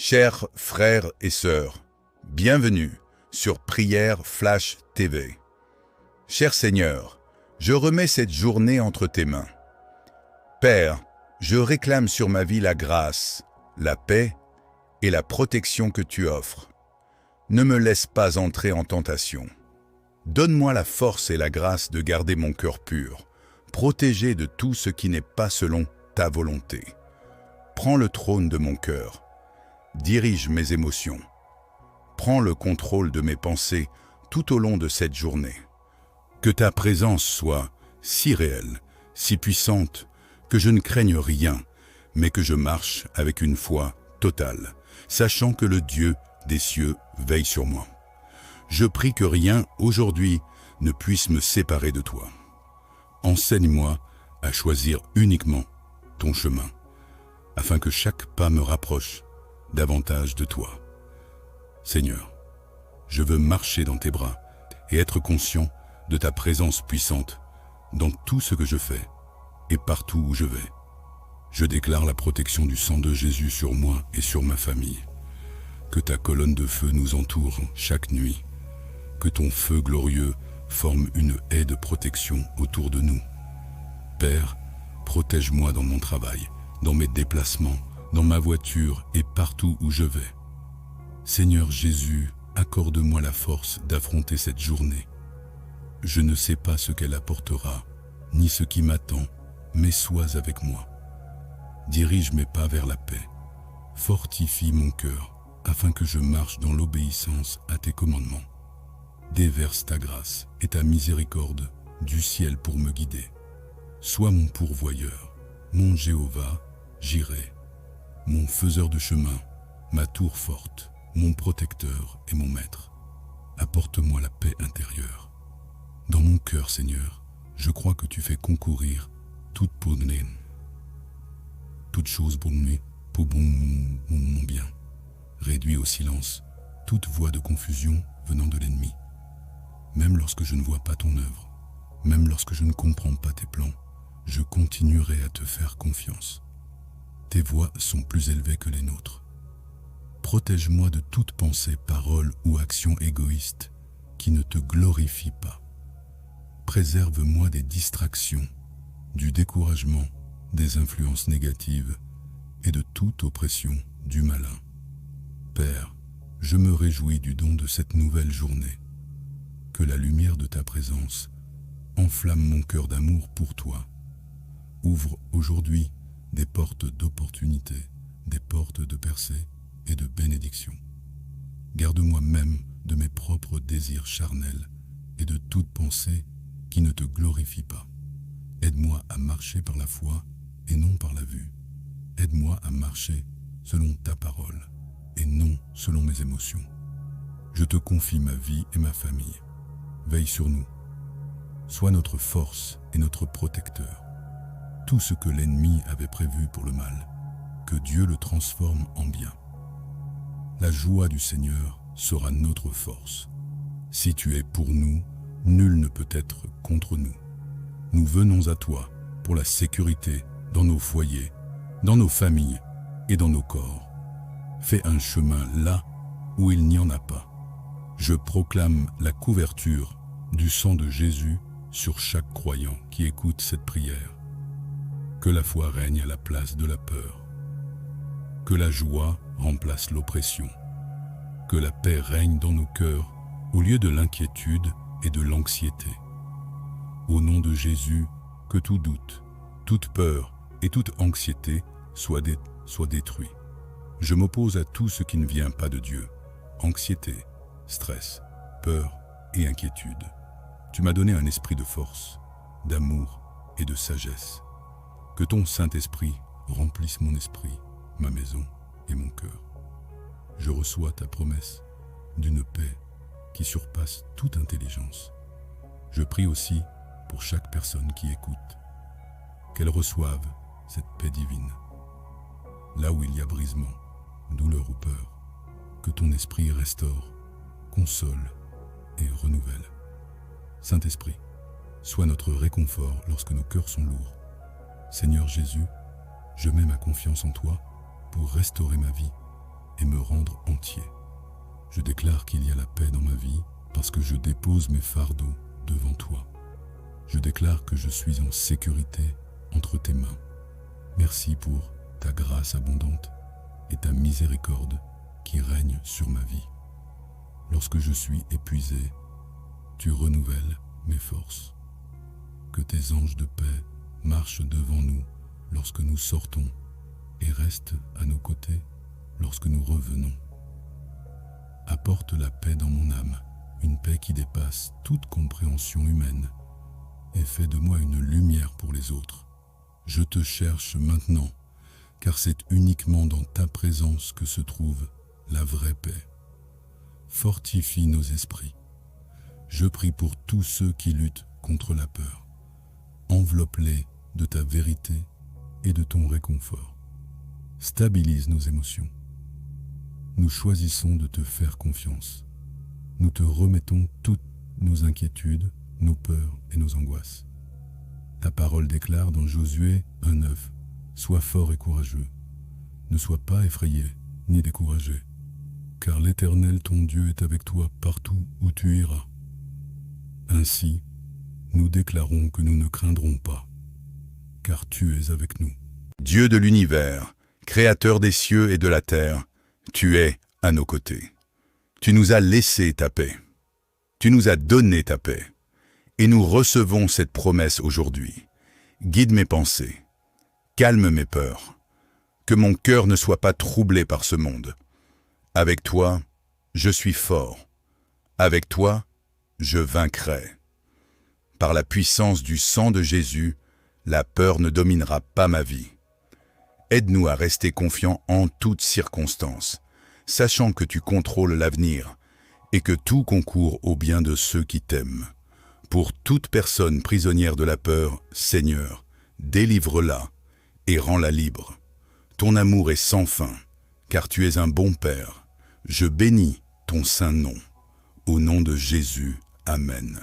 Chers frères et sœurs, bienvenue sur Prière Flash TV. Cher Seigneur, je remets cette journée entre tes mains. Père, je réclame sur ma vie la grâce, la paix et la protection que tu offres. Ne me laisse pas entrer en tentation. Donne-moi la force et la grâce de garder mon cœur pur, protégé de tout ce qui n'est pas selon ta volonté. Prends le trône de mon cœur. Dirige mes émotions. Prends le contrôle de mes pensées tout au long de cette journée. Que ta présence soit si réelle, si puissante, que je ne craigne rien, mais que je marche avec une foi totale, sachant que le Dieu des cieux veille sur moi. Je prie que rien aujourd'hui ne puisse me séparer de toi. Enseigne-moi à choisir uniquement ton chemin, afin que chaque pas me rapproche davantage de toi. Seigneur, je veux marcher dans tes bras et être conscient de ta présence puissante dans tout ce que je fais et partout où je vais. Je déclare la protection du sang de Jésus sur moi et sur ma famille. Que ta colonne de feu nous entoure chaque nuit. Que ton feu glorieux forme une haie de protection autour de nous. Père, protège-moi dans mon travail, dans mes déplacements, dans ma voiture et partout où je vais. Seigneur Jésus, accorde-moi la force d'affronter cette journée. Je ne sais pas ce qu'elle apportera, ni ce qui m'attend, mais sois avec moi. Dirige mes pas vers la paix. Fortifie mon cœur, afin que je marche dans l'obéissance à tes commandements. Déverse ta grâce et ta miséricorde du ciel pour me guider. Sois mon pourvoyeur, mon Jéhovah, j'irai. Mon faiseur de chemin, ma tour forte, mon protecteur et mon maître. Apporte-moi la paix intérieure. Dans mon cœur, Seigneur, je crois que tu fais concourir toute chose pour nous, pour mon bien. Réduis au silence toute voix de confusion venant de l'ennemi. Même lorsque je ne vois pas ton œuvre, même lorsque je ne comprends pas tes plans, je continuerai à te faire confiance. Tes voies sont plus élevées que les nôtres. Protège-moi de toute pensée, parole ou action égoïste qui ne te glorifie pas. Préserve-moi des distractions, du découragement, des influences négatives et de toute oppression du malin. Père, je me réjouis du don de cette nouvelle journée. Que la lumière de ta présence enflamme mon cœur d'amour pour toi. Ouvre aujourd'hui des portes d'opportunité, des portes de percée et de bénédiction. Garde-moi même de mes propres désirs charnels et de toute pensée qui ne te glorifie pas. Aide-moi à marcher par la foi et non par la vue. Aide-moi à marcher selon ta parole et non selon mes émotions. Je te confie ma vie et ma famille. Veille sur nous. Sois notre force et notre protecteur. Tout ce que l'ennemi avait prévu pour le mal, que Dieu le transforme en bien. La joie du Seigneur sera notre force. Si tu es pour nous, nul ne peut être contre nous. Nous venons à toi pour la sécurité dans nos foyers, dans nos familles et dans nos corps. Fais un chemin là où il n'y en a pas. Je proclame la couverture du sang de Jésus sur chaque croyant qui écoute cette prière. Que la foi règne à la place de la peur. Que la joie remplace l'oppression. Que la paix règne dans nos cœurs au lieu de l'inquiétude et de l'anxiété. Au nom de Jésus, que tout doute, toute peur et toute anxiété soient détruits. Je m'oppose à tout ce qui ne vient pas de Dieu. Anxiété, stress, peur et inquiétude. Tu m'as donné un esprit de force, d'amour et de sagesse. Que ton Saint-Esprit remplisse mon esprit, ma maison et mon cœur. Je reçois ta promesse d'une paix qui surpasse toute intelligence. Je prie aussi pour chaque personne qui écoute, qu'elle reçoive cette paix divine. Là où il y a brisement, douleur ou peur, que ton esprit restaure, console et renouvelle. Saint-Esprit, sois notre réconfort lorsque nos cœurs sont lourds. Seigneur Jésus, je mets ma confiance en toi pour restaurer ma vie, et me rendre entier. Je déclare qu'il y a la paix dans ma vie parce que je dépose mes fardeaux devant toi. Je déclare que je suis en sécurité entre tes mains. Merci pour ta grâce abondante et ta miséricorde qui règne sur ma vie. Lorsque je suis épuisé, tu renouvelles mes forces. Que tes anges de paix marchent devant nous lorsque nous sortons et restent à nos côtés lorsque nous revenons. Apporte la paix dans mon âme, une paix qui dépasse toute compréhension humaine, et fais de moi une lumière pour les autres. Je te cherche maintenant, car c'est uniquement dans ta présence que se trouve la vraie paix. Fortifie nos esprits. Je prie pour tous ceux qui luttent contre la peur. Enveloppe-les de ta vérité et de ton réconfort. Stabilise nos émotions. Nous choisissons de te faire confiance. Nous te remettons toutes nos inquiétudes, nos peurs et nos angoisses. Ta parole déclare dans Josué 1:9 « Sois fort et courageux. Ne sois pas effrayé ni découragé, car l'Éternel ton Dieu est avec toi partout où tu iras. » Ainsi, nous déclarons que nous ne craindrons pas, car tu es avec nous. Dieu de l'univers, créateur des cieux et de la terre, tu es à nos côtés. Tu nous as laissé ta paix. Tu nous as donné ta paix. Et nous recevons cette promesse aujourd'hui. Guide mes pensées. Calme mes peurs. Que mon cœur ne soit pas troublé par ce monde. Avec toi, je suis fort. Avec toi, je vaincrai. Par la puissance du sang de Jésus, la peur ne dominera pas ma vie. Aide-nous à rester confiants en toutes circonstances, sachant que tu contrôles l'avenir et que tout concourt au bien de ceux qui t'aiment. Pour toute personne prisonnière de la peur, Seigneur, délivre-la et rends-la libre. Ton amour est sans fin, car tu es un bon Père. Je bénis ton saint nom. Au nom de Jésus, Amen.